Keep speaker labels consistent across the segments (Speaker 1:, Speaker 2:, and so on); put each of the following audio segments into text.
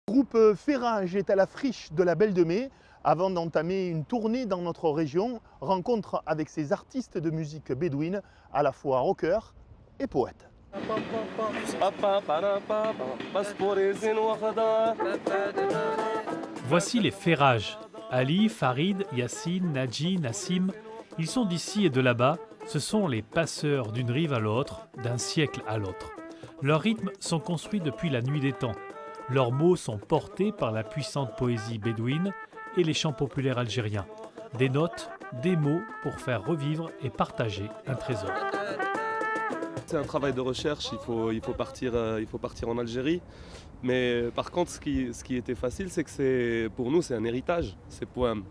Speaker 1: Le groupe Ferrage est à la friche de la Belle de Mai avant d'entamer une tournée dans notre région, rencontre avec ces artistes de musique bédouine, à la fois rockers et poètes.
Speaker 2: Voici les Ferrages. Ali, Farid, Yassine, Nadji, Nassim, ils sont d'ici et de là-bas. Ce sont les passeurs d'une rive à l'autre, d'un siècle à l'autre. Leurs rythmes sont construits depuis la nuit des temps. Leurs mots sont portés par la puissante poésie bédouine et les chants populaires algériens. Des notes, des mots pour faire revivre et partager un trésor.
Speaker 3: C'est un travail de recherche, il faut partir en Algérie. Mais par contre, ce qui était facile, c'est que pour nous, c'est un héritage, ces poèmes.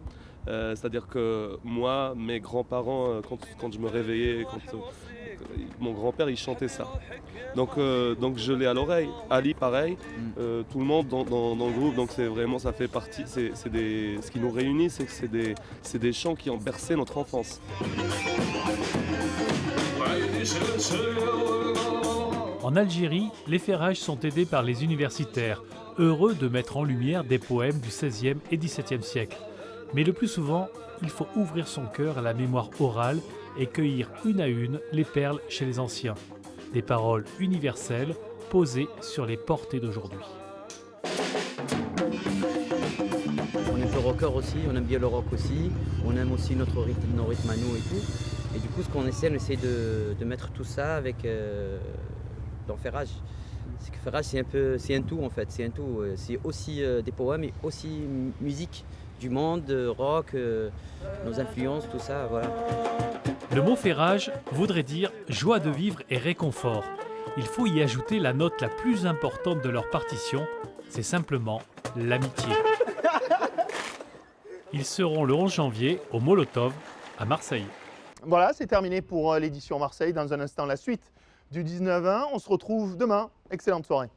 Speaker 3: C'est-à-dire que moi, mes grands-parents, quand je me réveillais, mon grand-père, il chantait ça. Donc je l'ai à l'oreille. Ali, pareil. Tout le monde dans le groupe. Donc c'est vraiment, ça fait partie. Ce qui nous réunit, c'est que c'est des chants qui ont bercé notre enfance.
Speaker 2: En Algérie, les Ferrages sont aidés par les universitaires, heureux de mettre en lumière des poèmes du XVIe et XVIIe siècle. Mais le plus souvent, il faut ouvrir son cœur à la mémoire orale et cueillir une à une les perles chez les anciens. Des paroles universelles posées sur les portées d'aujourd'hui.
Speaker 4: On est un peu rocker aussi, on aime bien le rock aussi, on aime aussi nos rythmes à nous et tout. Et du coup, ce qu'on essaie, de mettre tout ça avec dans Ferrage. C'est que Ferrage, c'est un tout en fait, c'est un tout. C'est aussi des poèmes et aussi musique du monde, rock, nos influences, tout ça, voilà.
Speaker 2: Le mot Ferrage voudrait dire joie de vivre et réconfort. Il faut y ajouter la note la plus importante de leur partition, c'est simplement l'amitié. Ils seront le 11 janvier au Molotov à Marseille.
Speaker 1: Voilà, c'est terminé pour l'édition Marseille. Dans un instant, la suite du 19-20. On se retrouve demain. Excellente soirée.